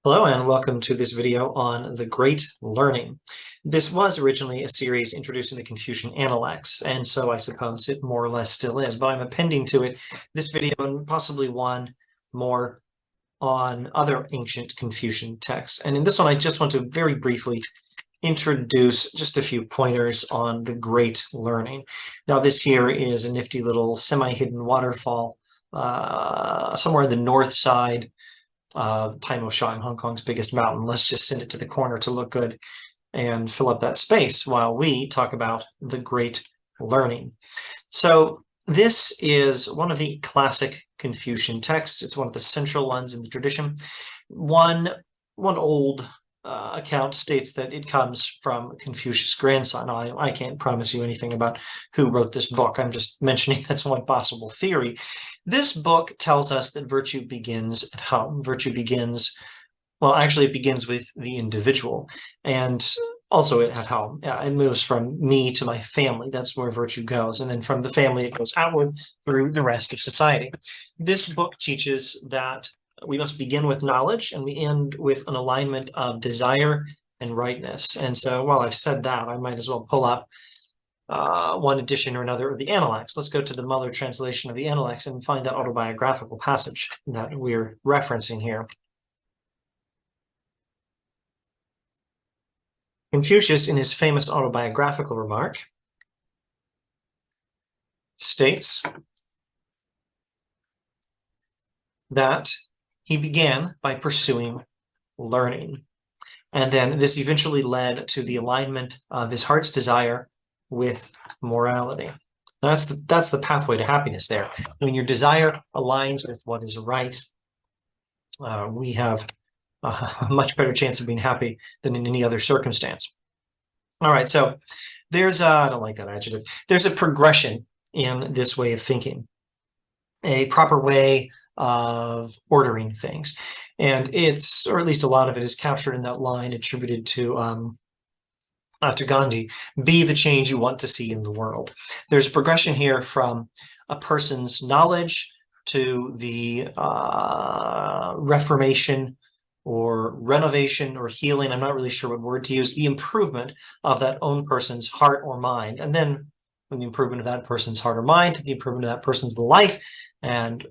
Hello and welcome to this video on the Great Learning. This was originally a series introducing the Confucian Analects, and so I suppose it more or less still is, but I'm appending to it this video and possibly one more on other ancient Confucian texts. And in this one, I just want to very briefly introduce just a few pointers on the Great Learning. Now, this here is a nifty little semi-hidden waterfall somewhere in the north side Taimo Shan, Hong Kong's biggest mountain. Let's just send it to the corner to look good and fill up that space while we talk about the Great Learning. So this is one of the classic Confucian texts. It's one of the central ones in the tradition. One old account states that it comes from Confucius' grandson. I can't promise you anything about who wrote this book. I'm just mentioning that's one possible theory. This book tells us that virtue begins at home. Virtue begins, well, actually it begins with the individual and also at home. It moves from me to my family. That's where virtue goes. And then from the family, it goes outward through the rest of society. This book teaches that we must begin with knowledge and we end with an alignment of desire and rightness. And so while I've said that, I might as well pull up one edition or another of the Analects. Let's go to the Muller translation of the Analects and find that autobiographical passage that we're referencing here. Confucius, in his famous autobiographical remark, states that he began by pursuing learning. And then this eventually led to the alignment of his heart's desire with morality. That's the pathway to happiness there. When your desire aligns with what is right, we have a much better chance of being happy than in any other circumstance. All right, so there's I don't like that adjective. There's a progression in this way of thinking, a proper way of ordering things. And it's, or at least a lot of it is captured in that line attributed to Gandhi, be the change you want to see in the world. There's a progression here from a person's knowledge to the reformation or renovation or healing, I'm not really sure what word to use, the improvement of that own person's heart or mind. And then from the improvement of that person's heart or mind to the improvement of that person's life, and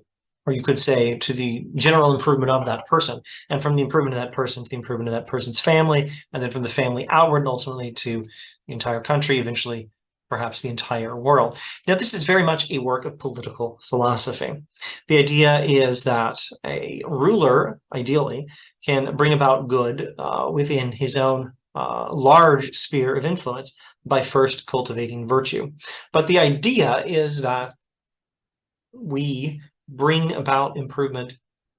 or you could say to the general improvement of that person, and from the improvement of that person to the improvement of that person's family, and then from the family outward and ultimately to the entire country, eventually perhaps the entire world. Now, this is very much a work of political philosophy. The idea is that a ruler, ideally, can bring about good within his own large sphere of influence by first cultivating virtue. But the idea is that we bring about improvement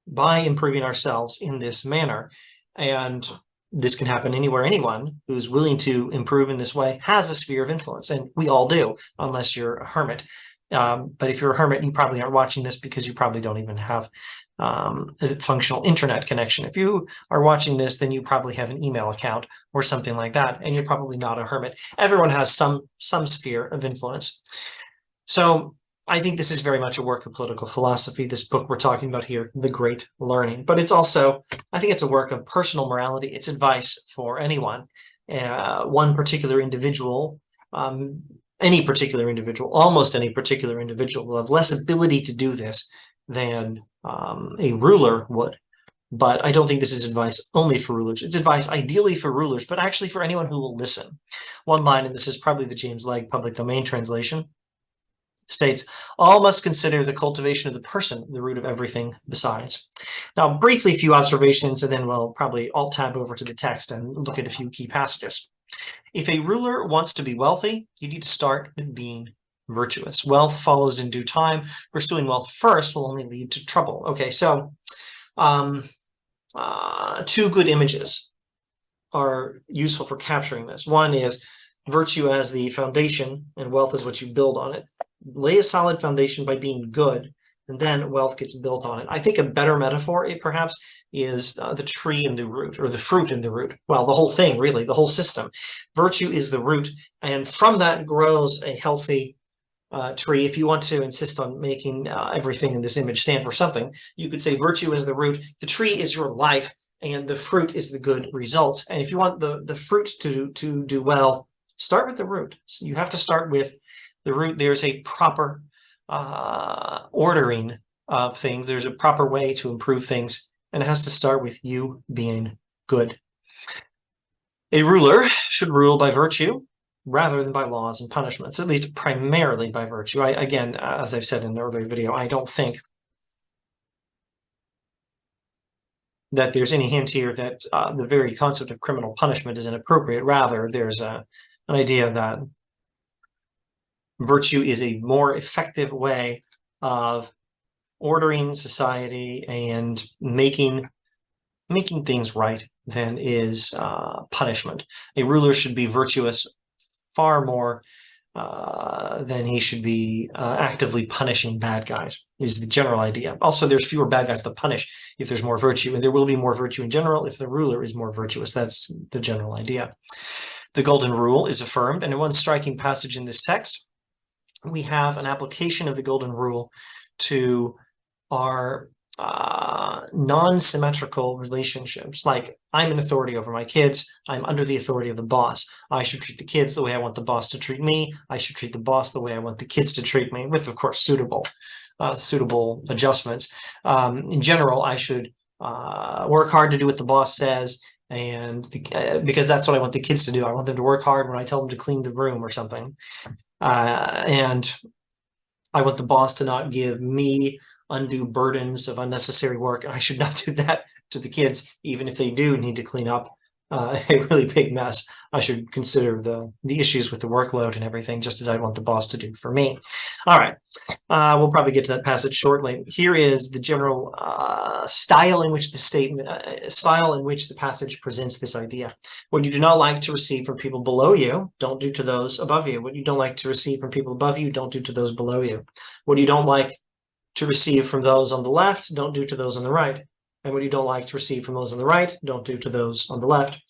by improving ourselves in this manner. And this can happen anywhere. Anyone who's willing to improve in this way has a sphere of influence, and we all do, unless you're a hermit. But if you're a hermit, you probably aren't watching this because you probably don't even have a functional internet connection. If you are watching this, then you probably have an email account or something like that, and you're probably not a hermit. Everyone has some sphere of influence. So I think this is very much a work of political philosophy, this book we're talking about here, The Great Learning. But it's also, I think it's a work of personal morality. It's advice for anyone, one particular individual, any particular individual, almost any particular individual will have less ability to do this than a ruler would. But I don't think this is advice only for rulers. It's advice ideally for rulers, but actually for anyone who will listen. One line, and this is probably the James Legge public domain translation, states, all must consider the cultivation of the person the root of everything besides. Now, briefly, a few observations, and then we'll probably alt-tab over to the text and look at a few key passages. If a ruler wants to be wealthy, you need to start with being virtuous. Wealth follows in due time. Pursuing wealth first will only lead to trouble. Okay, so two good images are useful for capturing this. One is virtue as the foundation, and wealth is what you build on it. Lay a solid foundation by being good, and then wealth gets built on it. I think a better metaphor, perhaps, is the tree and the root, or the fruit and the root. Well, the whole thing, really, the whole system. Virtue is the root, and from that grows a healthy tree. If you want to insist on making everything in this image stand for something, you could say virtue is the root, the tree is your life, and the fruit is the good result. And if you want the fruit to do well, start with the root. So you have to start with the root. There's a proper ordering of things. There's a proper way to improve things, and it has to start with you being good. A ruler should rule by virtue rather than by laws and punishments, at least primarily by virtue. Again, as I've said in an earlier video, I don't think that there's any hint here that the very concept of criminal punishment is inappropriate. Rather, there's an idea that virtue is a more effective way of ordering society and making things right than is punishment. A ruler should be virtuous far more than he should be actively punishing bad guys, is the general idea. Also, there's fewer bad guys to punish if there's more virtue, and there will be more virtue in general if the ruler is more virtuous. That's the general idea. The golden rule is affirmed, and in one striking passage in this text, we have an application of the golden rule to our non-symmetrical relationships. Like, I'm an authority over my kids. I'm under the authority of the boss. I should treat the kids the way I want the boss to treat me. I should treat the boss the way I want the kids to treat me, with, of course, suitable adjustments. In general, I should work hard to do what the boss says, and because that's what I want the kids to do. I want them to work hard when I tell them to clean the room or something. And I want the boss to not give me undue burdens of unnecessary work. I should not do that to the kids, even if they do need to clean up a really big mess. I should consider the issues with the workload and everything, just as I want the boss to do for me. All right, we'll probably get to that passage shortly. Here is the general style in which the passage presents this idea. What you do not like to receive from people below you, don't do to those above you. What you don't like to receive from people above you, don't do to those below you. What you don't like to receive from those on the left, don't do to those on the right. And what you don't like to receive from those on the right, don't do to those on the left.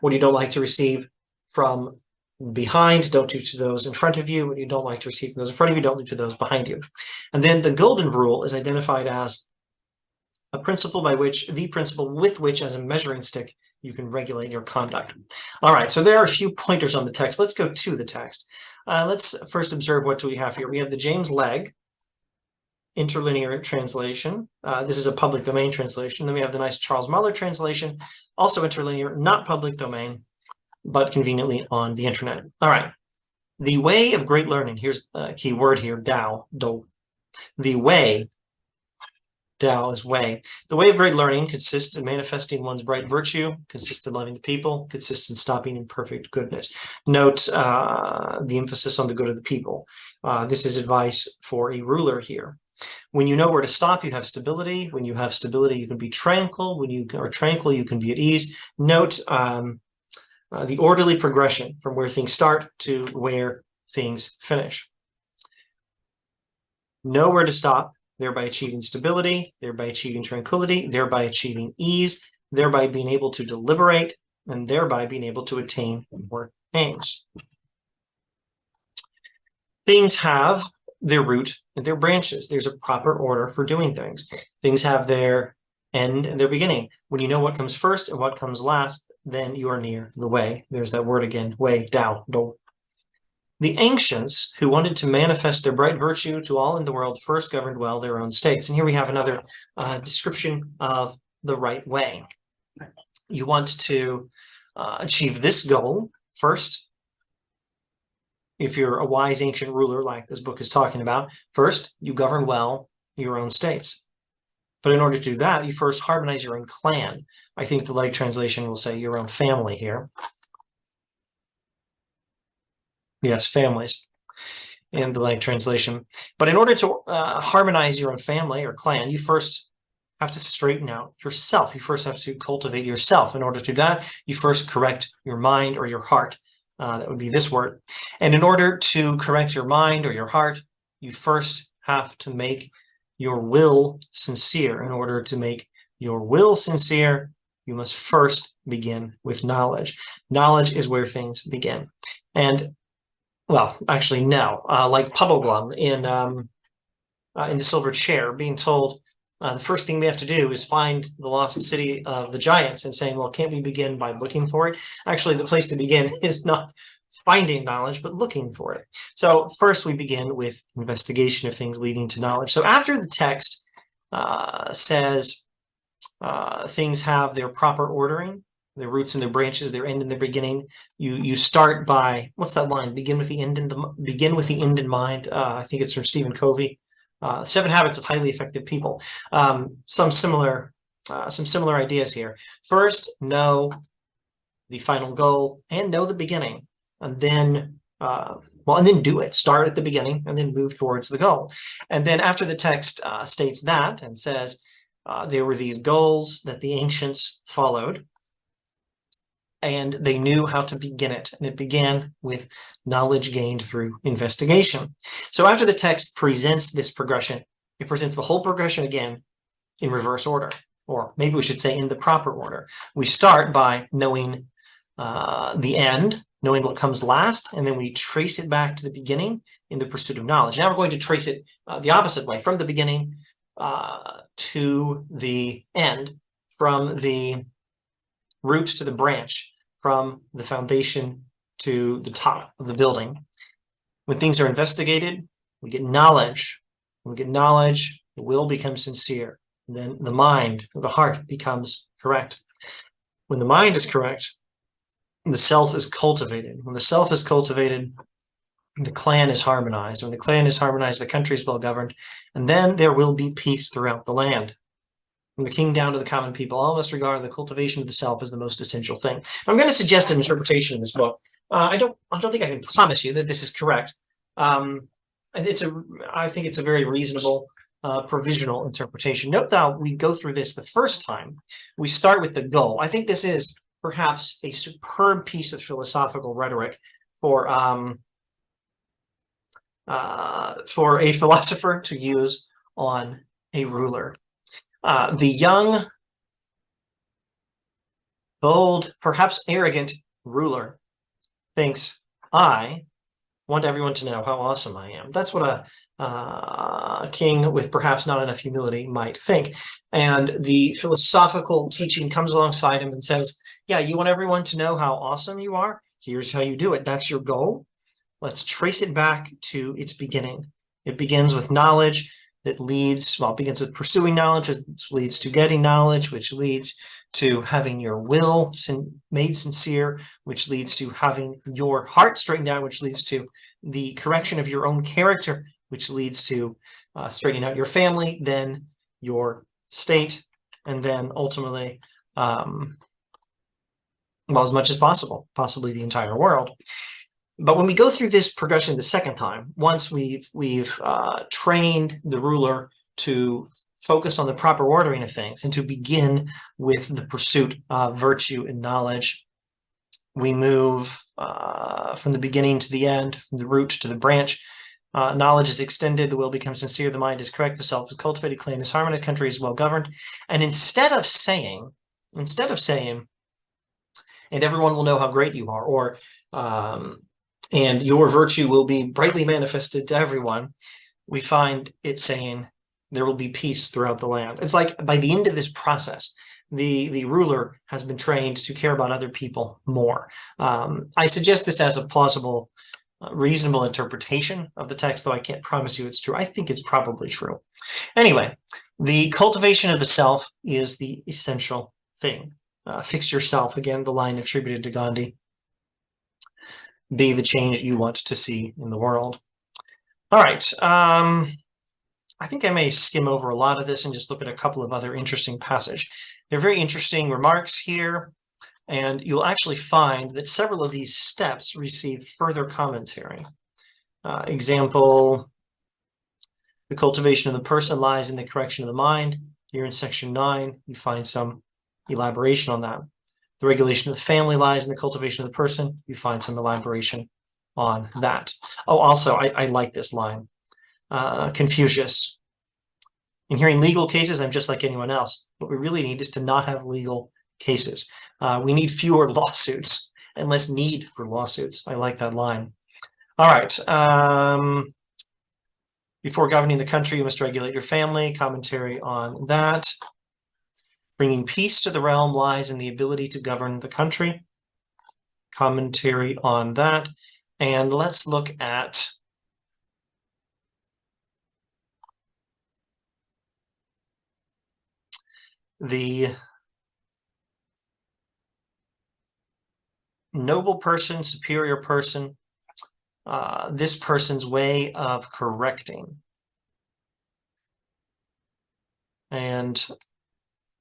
What you don't like to receive from behind, don't do to those in front of you. What you don't like to receive from those in front of you, don't do to those behind you. And then the golden rule is identified as a principle the principle with which, as a measuring stick, you can regulate your conduct. All right, so there are a few pointers on the text. Let's go to the text. Let's first observe, what do we have here? We have the James Legge interlinear translation. This is a public domain translation. Then we have the nice Charles Muller translation, also interlinear, not public domain, but conveniently on the internet. All right. The way of great learning. Here's a key word here, Dao, Do. The way, Dao is way. The way of great learning consists in manifesting one's bright virtue, consists in loving the people, consists in stopping imperfect goodness. Note the emphasis on the good of the people. This is advice for a ruler here. When you know where to stop, you have stability. When you have stability, you can be tranquil. When you are tranquil, you can be at ease. Note the orderly progression from where things start to where things finish. Know where to stop, thereby achieving stability, thereby achieving tranquility, thereby achieving ease, thereby being able to deliberate, and thereby being able to attain your aims. Things have their root and their branches. There's a proper order for doing things. Things have their end and their beginning. When you know what comes first and what comes last, then you are near the way. There's that word again, way, Dao, Do. The ancients, who wanted to manifest their bright virtue to all in the world, first governed well their own states. And here we have another description of the right way. You want to achieve this goal first. If you're a wise ancient ruler, like this book is talking about, first, you govern well your own states. But in order to do that, you first harmonize your own clan. I think the Legge translation will say your own family here. Yes, families in the Legge translation. But in order to harmonize your own family or clan, you first have to straighten out yourself. You first have to cultivate yourself. In order to do that, you first correct your mind or your heart. That would be this word. And in order to correct your mind or your heart, you first have to make your will sincere. In order to make your will sincere, you must first begin with knowledge. Knowledge is where things begin. And, well, actually, no. Like Puddleglum in The Silver Chair, being told the first thing we have to do is find the lost city of the giants and saying, well, can't we begin by looking for it? Actually, the place to begin is not finding knowledge, but looking for it. So first we begin with investigation of things leading to knowledge. So after the text says things have their proper ordering, their roots and their branches, their end and their beginning, you start by, what's that line? Begin with the end in mind. I think it's from Stephen Covey. 7 Habits of Highly Effective People. Some similar ideas here. First, know the final goal and know the beginning, and then and then do it. Start at the beginning and then move towards the goal. And then after the text states that and says there were these goals that the ancients followed, and they knew how to begin it. And it began with knowledge gained through investigation. So after the text presents this progression, it presents the whole progression again in reverse order, or maybe we should say in the proper order. We start by knowing the end, knowing what comes last, and then we trace it back to the beginning in the pursuit of knowledge. Now we're going to trace it the opposite way, from the beginning to the end, from the root to the branch, from the foundation to the top of the building. When things are investigated, we get knowledge. When we get knowledge, the will becomes sincere. And then the mind, the heart, becomes correct. When the mind is correct, the self is cultivated. When the self is cultivated, the clan is harmonized. When the clan is harmonized, the country is well governed. And then there will be peace throughout the land. From the king down to the common people, all of us regard the cultivation of the self as the most essential thing. I'm going to suggest an interpretation in this book. I don't think I can promise you that this is correct. I think it's a very reasonable provisional interpretation. Note that we go through this the first time. We start with the goal. I think this is perhaps a superb piece of philosophical rhetoric for a philosopher to use on a ruler. The young, bold, perhaps arrogant ruler thinks, I want everyone to know how awesome I am. That's what a king with perhaps not enough humility might think. And the philosophical teaching comes alongside him and says, yeah, you want everyone to know how awesome you are? Here's how you do it. That's your goal. Let's trace it back to its beginning. It begins with knowledge. It begins with pursuing knowledge, which leads to getting knowledge, which leads to having your will made sincere, which leads to having your heart straightened out, which leads to the correction of your own character, which leads to straightening out your family, then your state, and then ultimately, as much as possible, possibly the entire world. But when we go through this progression the second time, once we've trained the ruler to focus on the proper ordering of things and to begin with the pursuit of virtue and knowledge, we move from the beginning to the end, from the root to the branch. Knowledge is extended, the will becomes sincere, the mind is correct, the self is cultivated, clan is harmonized, country is well governed. And instead of saying, and everyone will know how great you are, or and your virtue will be brightly manifested to everyone, we find it saying there will be peace throughout the land. It's like by the end of this process, the ruler has been trained to care about other people more. I suggest this as a plausible, reasonable interpretation of the text, though I can't promise you it's true. I think it's probably true. Anyway, the cultivation of the self is the essential thing. Fix yourself, again, the line attributed to Gandhi. Be the change you want to see in the world. All right. I think I may skim over a lot of this and just look at a couple of other interesting passages. They're very interesting remarks here, and you'll actually find that several of these steps receive further commentary. Example, the cultivation of the person lies in the correction of the mind. Here in section 9, you find some elaboration on that. The regulation of the family lies in the cultivation of the person. You find some elaboration on that. Oh, also, I like this line. Confucius. In hearing legal cases, I'm just like anyone else. What we really need is to not have legal cases. We need fewer lawsuits and less need for lawsuits. I like that line. All right. Before governing the country, you must regulate your family. Commentary on that. Bringing peace to the realm lies in the ability to govern the country. Commentary on that. And let's look at the noble person, superior person, this person's way of correcting. And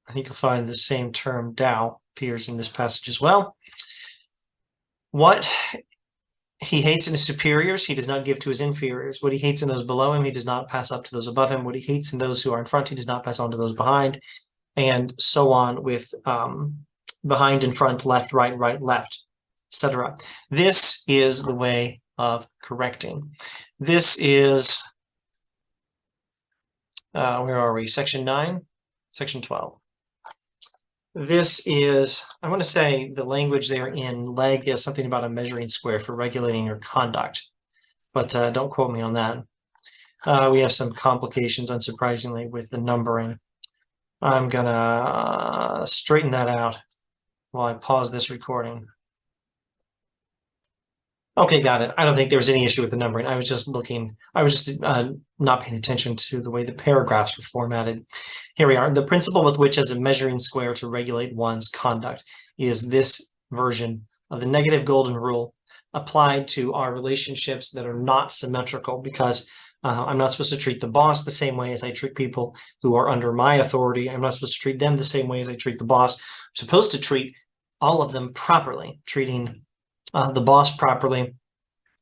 I think you'll find the same term Tao appears in this passage as well. What he hates in his superiors, he does not give to his inferiors. What he hates in those below him, he does not pass up to those above him. What he hates in those who are in front, he does not pass on to those behind, and so on with behind, in front, left, right, left, etc. This is the way of correcting. This is, where are we? Section 9, section 12. This is, I want to say the language there in leg is something about a measuring square for regulating your conduct, but don't quote me on that. We have some complications, unsurprisingly, with the numbering. I'm gonna straighten that out while I pause this recording. Okay, got it. I don't think there was any issue with the numbering. I was just not paying attention to the way the paragraphs were formatted. Here we are. The principle with which as a measuring square to regulate one's conduct is this version of the negative golden rule applied to our relationships that are not symmetrical, because I'm not supposed to treat the boss the same way as I treat people who are under my authority. I'm not supposed to treat them the same way as I treat the boss. I'm supposed to treat all of them properly, treating the boss properly,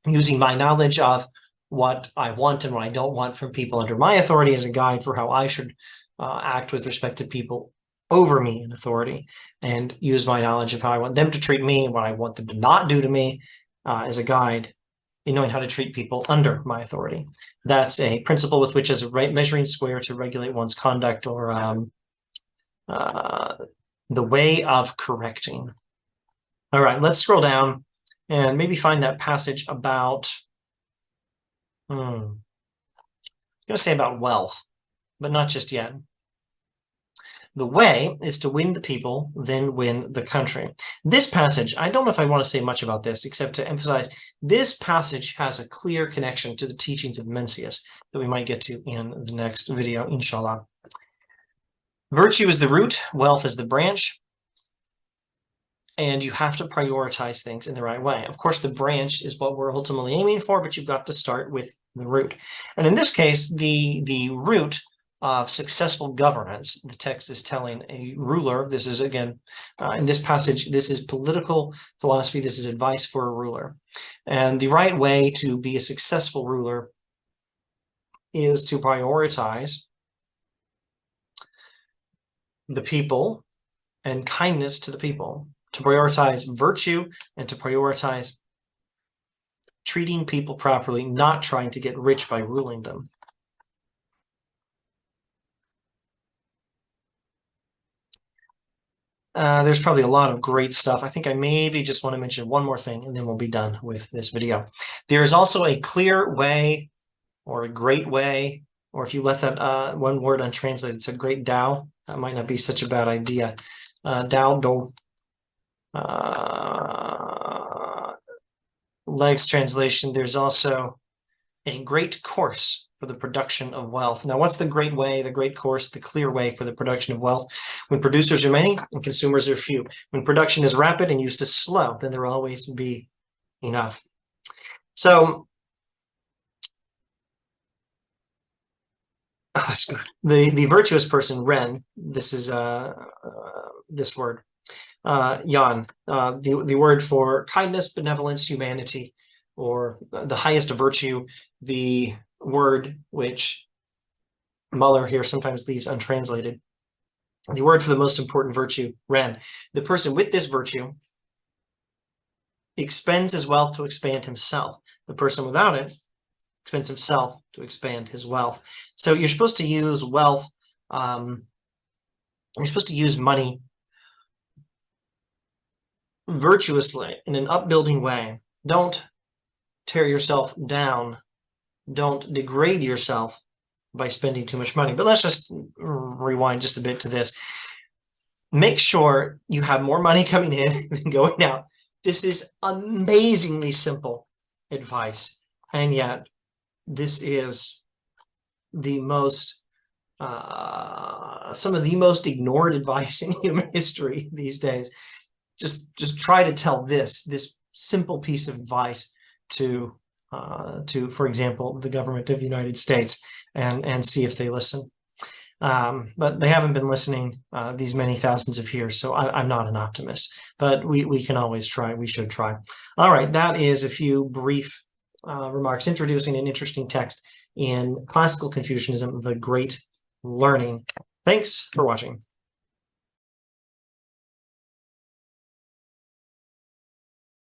using my knowledge of what I want and what I don't want from people under my authority as a guide for how I should act with respect to people over me in authority, and use my knowledge of how I want them to treat me and what I want them to not do to me as a guide in knowing how to treat people under my authority. That's a principle with which as a measuring square to regulate one's conduct, or the way of correcting. All right, let's scroll down and maybe find that passage about, I'm going to say about wealth, but not just yet. The way is to win the people, then win the country. This passage, I don't know if I want to say much about this, except to emphasize this passage has a clear connection to the teachings of Mencius that we might get to in the next video, inshallah. Virtue is the root, wealth is the branch, and you have to prioritize things in the right way. Of course, the branch is what we're ultimately aiming for, but you've got to start with the root. And in this case, the root of successful governance, the text is telling a ruler, this is, again, in this passage, this is political philosophy, this is advice for a ruler. And the right way to be a successful ruler is to prioritize the people and kindness to the people, to prioritize virtue, and to prioritize treating people properly, not trying to get rich by ruling them. There's probably a lot of great stuff. I think I maybe just want to mention one more thing, and then we'll be done with this video. There is also a clear way, or a great way, or if you left that one word untranslated, it's a great Tao. That might not be such a bad idea. Tao Do. Leg's translation, there's also a great course for the production of wealth. Now, what's the great way, the great course, the clear way for the production of wealth? When producers are many and consumers are few. When production is rapid and use is slow, then there will always be enough. So, that's good. The virtuous person, Ren, this is this word. Yan, the word for kindness, benevolence, humanity, or the highest virtue, the word which Muller here sometimes leaves untranslated. The word for the most important virtue, Ren. The person with this virtue expends his wealth to expand himself. The person without it expends himself to expand his wealth. So you're supposed to use wealth, you're supposed to use money virtuously in an upbuilding way. Don't tear yourself down Don't degrade yourself by spending too much money. But let's just rewind just a bit to this. Make sure you have more money coming in than going out. This is amazingly simple advice, and yet this is the most some of the most ignored advice in human history these days. Just try to tell this simple piece of advice to for example, the government of the United States, and see if they listen. But they haven't been listening these many thousands of years, so I'm not an optimist. But we can always try. We should try. All right, that is a few brief remarks introducing an interesting text in classical Confucianism, The Great Learning. Thanks for watching.